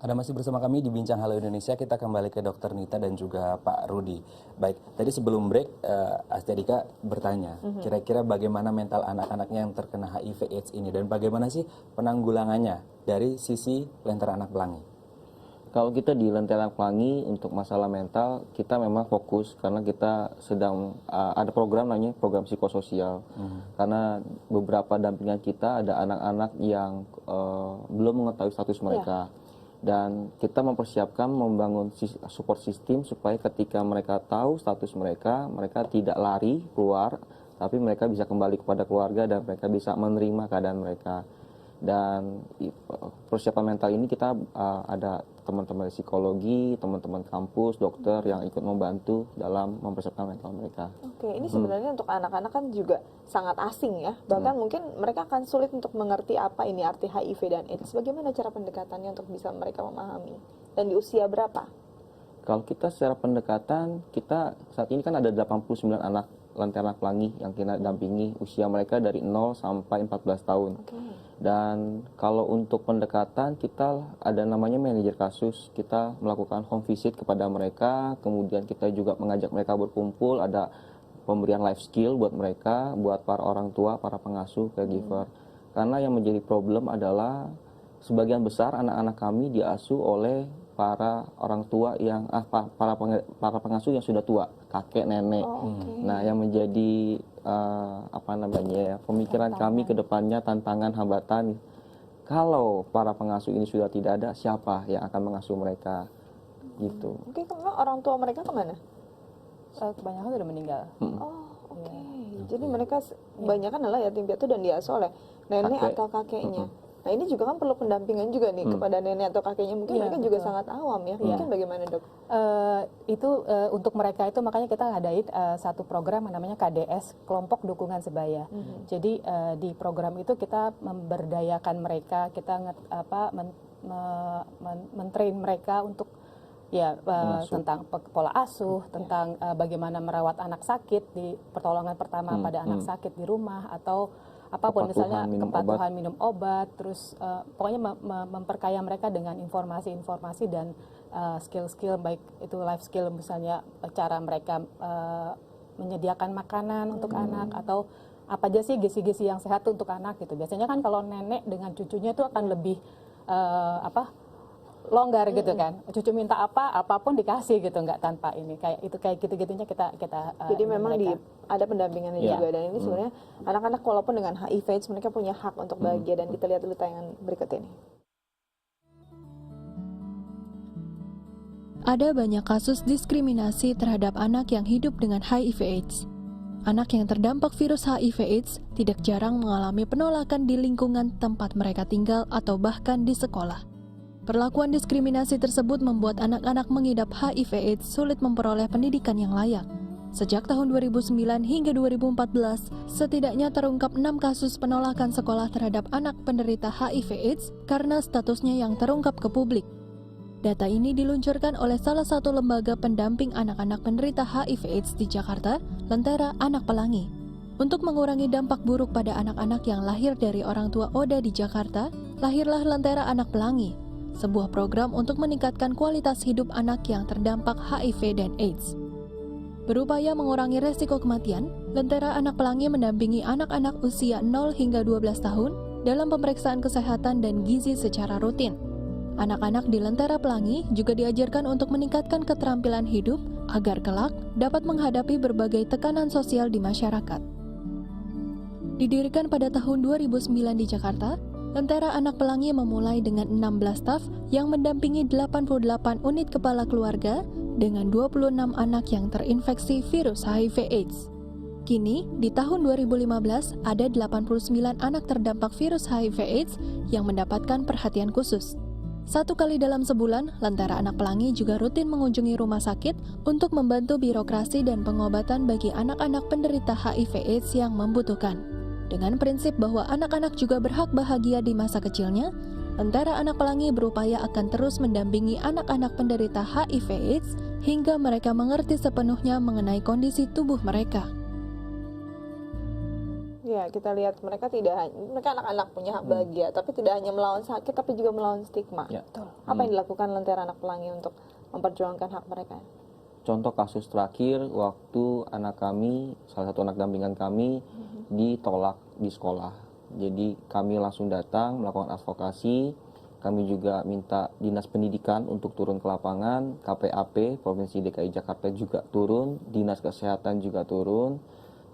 Ada masih bersama kami di Bincang Halo Indonesia, kita kembali ke Dokter Nita dan juga Pak Rudi. Baik, tadi sebelum break, Astadika bertanya, kira-kira bagaimana mental anak-anaknya yang terkena HIV/AIDS ini dan bagaimana sih penanggulangannya dari sisi Lentera Anak Pelangi? Kalau kita di Lentera Anak Pelangi untuk masalah mental, kita memang fokus karena kita sedang ada program namanya program psikososial. Karena beberapa dampingan kita ada anak-anak yang belum mengetahui status mereka. Dan kita mempersiapkan membangun support system supaya ketika mereka tahu status mereka, mereka tidak lari keluar, tapi mereka bisa kembali kepada keluarga dan mereka bisa menerima keadaan mereka. Dan persiapan mental ini kita ada teman-teman psikologi, teman-teman kampus, dokter yang ikut membantu dalam mempersiapkan mental mereka. Oke, ini sebenarnya untuk anak-anak kan juga sangat asing ya. Bahkan mungkin mereka akan sulit untuk mengerti apa ini arti HIV dan AIDS. Bagaimana cara pendekatannya untuk bisa mereka memahami? Dan di usia berapa? Kalau kita secara pendekatan, kita saat ini kan ada 89 anak Lentera Anak Pelangi yang kita dampingi, usia mereka dari 0 sampai 14 tahun. Dan kalau untuk pendekatan, kita ada namanya manajer kasus, kita melakukan home visit kepada mereka, kemudian kita juga mengajak mereka berkumpul, ada pemberian life skill buat mereka, buat para orang tua, para pengasuh, caregiver. Karena yang menjadi problem adalah sebagian besar anak-anak kami diasuh oleh para orang tua yang para pengasuh yang sudah tua, kakek, nenek. Nah, yang menjadi pemikiran kami ke depannya, tantangan, hambatan, kalau para pengasuh ini sudah tidak ada, siapa yang akan mengasuh mereka gitu. Mungkin memang orang tua mereka kemana? Kebanyakan sudah meninggal. Oke. Jadi mereka kebanyakan adalah yatim piatu dan diasuh oleh nenek atau kakeknya. Nah, ini juga kan perlu pendampingan juga nih kepada nenek atau kakeknya. Mungkin mereka juga sangat awam ya. Mungkin bagaimana, Dok? Untuk mereka itu makanya kita ngadain satu program yang namanya KDS, Kelompok Dukungan Sebaya. Jadi di program itu kita memberdayakan mereka, kita men-train mereka untuk tentang pola asuh, tentang bagaimana merawat anak sakit di pertolongan pertama pada anak sakit di rumah atau apapun, misalnya kepatuhan minum obat, terus pokoknya memperkaya mereka dengan informasi-informasi dan skill-skill, baik itu life skill, misalnya cara mereka menyediakan makanan untuk anak, atau apa aja sih gizi-gizi yang sehat untuk anak gitu. Biasanya kan kalau nenek dengan cucunya itu akan lebih longgar gitu kan, cucu minta apapun dikasih gitu, nggak tanpa ini kayak gitu-gitunya kita jadi memang ada pendampingannya juga. Dan ini sebenarnya anak-anak walaupun dengan HIV/AIDS mereka punya hak untuk bahagia. Dan kita lihat dulu tayangan berikut ini. Ada banyak kasus diskriminasi terhadap anak yang hidup dengan HIV/AIDS. Anak yang terdampak virus HIV/AIDS tidak jarang mengalami penolakan di lingkungan tempat mereka tinggal atau bahkan di sekolah. Perlakuan diskriminasi tersebut membuat anak-anak mengidap HIV/AIDS sulit memperoleh pendidikan yang layak. Sejak tahun 2009 hingga 2014, setidaknya terungkap 6 kasus penolakan sekolah terhadap anak penderita HIV/AIDS karena statusnya yang terungkap ke publik. Data ini diluncurkan oleh salah satu lembaga pendamping anak-anak penderita HIV/AIDS di Jakarta, Lentera Anak Pelangi. Untuk mengurangi dampak buruk pada anak-anak yang lahir dari orang tua ODA di Jakarta, lahirlah Lentera Anak Pelangi, sebuah program untuk meningkatkan kualitas hidup anak yang terdampak HIV dan AIDS. Berupaya mengurangi resiko kematian, Lentera Anak Pelangi mendampingi anak-anak usia 0 hingga 12 tahun dalam pemeriksaan kesehatan dan gizi secara rutin. Anak-anak di Lentera Pelangi juga diajarkan untuk meningkatkan keterampilan hidup agar kelak dapat menghadapi berbagai tekanan sosial di masyarakat. Didirikan pada tahun 2009 di Jakarta, Lentera Anak Pelangi memulai dengan 16 staf yang mendampingi 88 unit kepala keluarga dengan 26 anak yang terinfeksi virus HIV/AIDS. Kini, di tahun 2015, ada 89 anak terdampak virus HIV/AIDS yang mendapatkan perhatian khusus. 1 kali dalam sebulan, Lentera Anak Pelangi juga rutin mengunjungi rumah sakit untuk membantu birokrasi dan pengobatan bagi anak-anak penderita HIV/AIDS yang membutuhkan. Dengan prinsip bahwa anak-anak juga berhak bahagia di masa kecilnya, Lentera Anak Pelangi berupaya akan terus mendampingi anak-anak penderita HIV/AIDS hingga mereka mengerti sepenuhnya mengenai kondisi tubuh mereka. Ya, kita lihat mereka anak-anak punya hak bahagia, tapi tidak hanya melawan sakit, tapi juga melawan stigma. Ya. Apa yang dilakukan Lentera Anak Pelangi untuk memperjuangkan hak mereka? Contoh kasus terakhir waktu anak kami, salah satu anak dampingan kami ditolak di sekolah. Jadi kami langsung datang melakukan advokasi. Kami juga minta Dinas Pendidikan untuk turun ke lapangan, KPAP Provinsi DKI Jakarta juga turun, Dinas Kesehatan juga turun.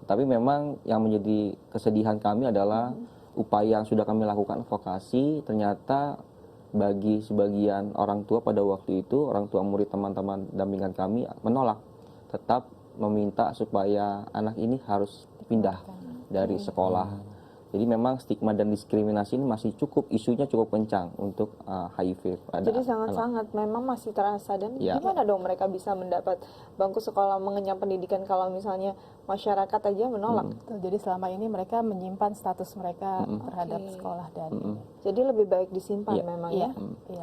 Tapi memang yang menjadi kesedihan kami adalah upaya yang sudah kami lakukan advokasi, ternyata bagi sebagian orang tua pada waktu itu, orang tua murid teman-teman dampingan kami menolak, tetap meminta supaya anak ini harus pindah dari sekolah. Jadi memang stigma dan diskriminasi ini masih isunya cukup kencang untuk HIV. Jadi sangat-sangat memang masih terasa, dan gimana dong mereka bisa mendapat bangku sekolah, mengenyam pendidikan kalau misalnya masyarakat aja menolak. Jadi selama ini mereka menyimpan status mereka terhadap sekolah dan jadi lebih baik disimpan memang ya.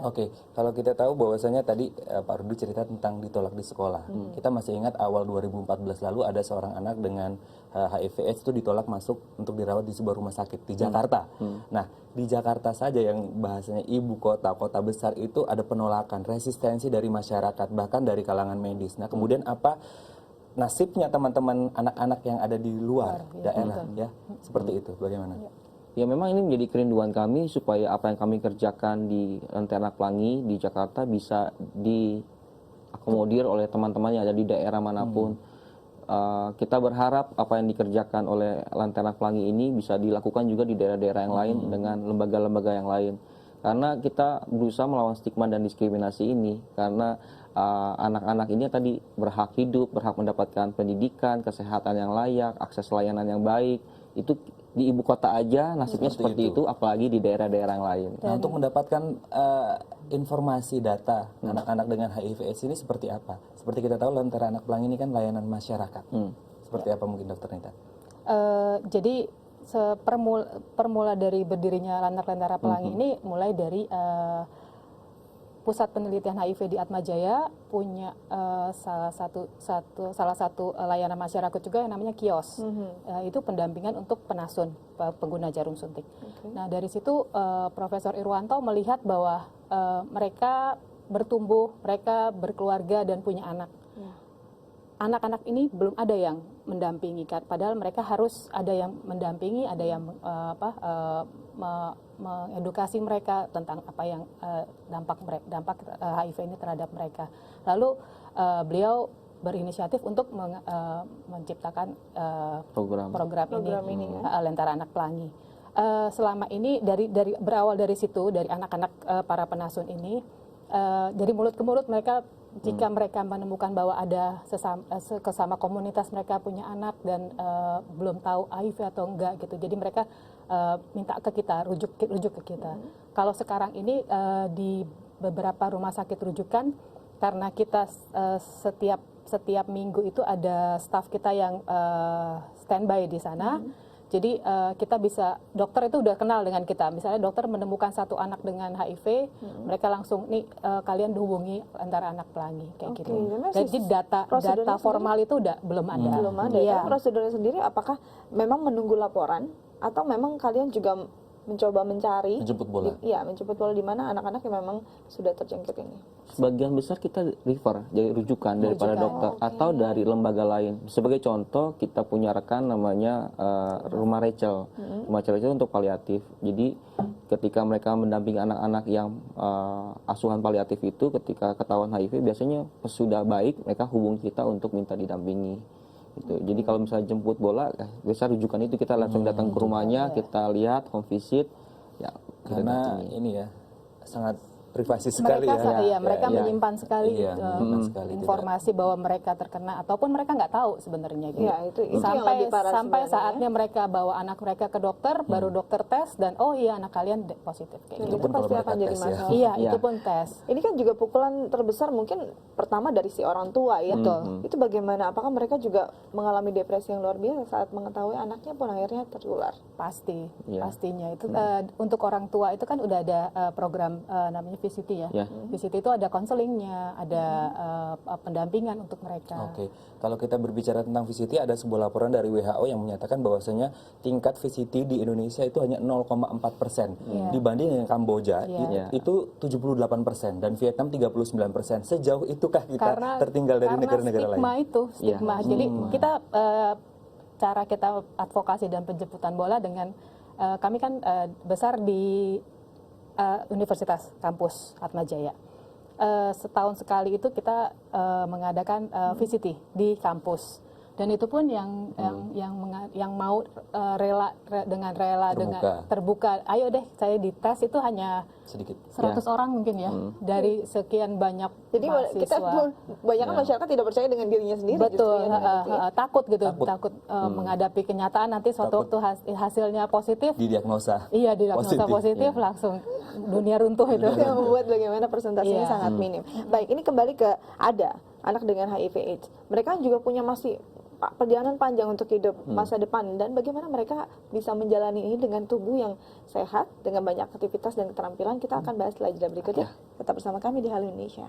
Oke, kalau kita tahu bahwasanya tadi Pak Rudi cerita tentang ditolak di sekolah. Kita masih ingat awal 2014 lalu ada seorang anak dengan HIV/AIDS itu ditolak masuk untuk dirawat di sebuah rumah sakit di Jakarta. Nah, di Jakarta saja yang bahasanya ibu kota, kota besar itu ada penolakan, resistensi dari masyarakat, bahkan dari kalangan medis. Nah, kemudian apa nasibnya teman-teman anak-anak yang ada di luar daerah ya? Seperti itu, bagaimana? Ya memang ini menjadi kerinduan kami supaya apa yang kami kerjakan di Lentera Anak Pelangi di Jakarta bisa diakomodir oleh teman-teman yang ada di daerah manapun. Kita berharap apa yang dikerjakan oleh Lentera Anak Pelangi ini bisa dilakukan juga di daerah-daerah yang lain dengan lembaga-lembaga yang lain. Karena kita berusaha melawan stigma dan diskriminasi ini, karena anak-anak ini tadi berhak hidup, berhak mendapatkan pendidikan, kesehatan yang layak, akses layanan yang baik. Itu di ibu kota aja nasibnya seperti itu, apalagi di daerah-daerah yang lain. Nah, untuk mendapatkan informasi data anak-anak dengan HIV/AIDS ini seperti apa? Seperti kita tahu Lentera Anak Pelangi ini kan layanan masyarakat. Seperti apa mungkin Dokter Nita? Jadi permula dari berdirinya Lentera Pelangi ini mulai dari Pusat Penelitian HIV di Atmajaya punya salah satu layanan masyarakat juga yang namanya kios. Itu pendampingan untuk penasun pengguna jarum suntik. Nah, dari situ Profesor Irwanto melihat bahwa mereka bertumbuh, mereka berkeluarga dan punya anak. Anak-anak ini belum ada yang mendampingi, padahal mereka harus ada yang mendampingi, ada yang mengedukasi mereka tentang apa yang dampak HIV ini terhadap mereka. Lalu beliau berinisiatif untuk menciptakan program ini Lentera Anak Pelangi. Selama ini berawal dari situ, dari anak-anak para penasun ini, dari mulut ke mulut mereka, jika mereka menemukan bahwa ada sesama komunitas mereka punya anak dan belum tahu HIV atau enggak gitu, jadi mereka minta ke kita, rujuk ke kita. Kalau sekarang ini di beberapa rumah sakit rujukan, karena kita setiap minggu itu ada staf kita yang standby di sana. Jadi kita bisa, dokter itu udah kenal dengan kita. Misalnya dokter menemukan satu anak dengan HIV, mereka langsung nih kalian dihubungi antara Anak Pelangi kayak gitu. Jadi data formal itu udah belum ada. Belum ada. Ya. Prosedurnya sendiri apakah memang menunggu laporan atau memang kalian juga mencoba mencari menjemput bola? Menjemput bola di mana anak-anak yang memang sudah terjangkit ini. Sebagian besar kita refer, jadi rujukan daripada dokter atau dari lembaga lain. Sebagai contoh, kita punya rekan namanya Rumah Rachel. Rumah Rachel untuk paliatif. Jadi ketika mereka mendampingi anak-anak yang asuhan paliatif itu, ketika ketahuan HIV, biasanya sudah baik, mereka hubungi kita untuk minta didampingi. Gitu. Jadi kalau misalnya jemput bola, biasa rujukan itu kita langsung datang ke rumahnya, kita lihat, home visit. Ya, karena ini ya sangat privasi sekali mereka menyimpan sekali sekali informasi bahwa mereka terkena ataupun mereka nggak tahu sebenarnya gitu. Itu sampai saatnya mereka bawa anak mereka ke dokter, baru dokter tes dan anak kalian positif kayak gitu. Itu pasti akan jadi masalah. Itu pun tes. Ini kan juga pukulan terbesar mungkin pertama dari si orang tua ya. Itu bagaimana? Apakah mereka juga mengalami depresi yang luar biasa saat mengetahui anaknya pun akhirnya tertular? Pastinya itu untuk orang tua itu kan udah ada program namanya VCT ya. Ya. VCT itu ada konselingnya, ada pendampingan untuk mereka. Oke, kalau kita berbicara tentang VCT, ada sebuah laporan dari WHO yang menyatakan bahwasanya tingkat VCT di Indonesia itu hanya 0,4% dibanding dengan Kamboja itu 78% dan Vietnam 39%. Sejauh itukah kita tertinggal dari negara-negara lain? Karena stigma. Jadi kita cara kita advokasi dan penjemputan bola dengan kami kan besar di Universitas Kampus Atmajaya. Setahun sekali itu kita mengadakan VCT di kampus, dan itu pun yang mau rela dengan terbuka, ayo deh saya dites, itu hanya Sedikit 100 orang mungkin ya dari sekian banyak Jadi kita banyak masyarakat tidak percaya dengan dirinya sendiri. Betul, takut gitu, Takut. menghadapi kenyataan nanti suatu waktu hasilnya positif. didiagnosa. Iya, diagnosa positif langsung dunia runtuh itu. Yang membuat bagaimana presentasinya sangat minim. Baik, ini kembali ke Ada, anak dengan HIV/AIDS. Mereka juga punya masih perjalanan panjang untuk hidup masa depan, dan bagaimana mereka bisa menjalani ini dengan tubuh yang sehat, dengan banyak aktivitas dan keterampilan. Kita akan bahas setelah jeda berikut ya. Tetap bersama kami di Halo Indonesia.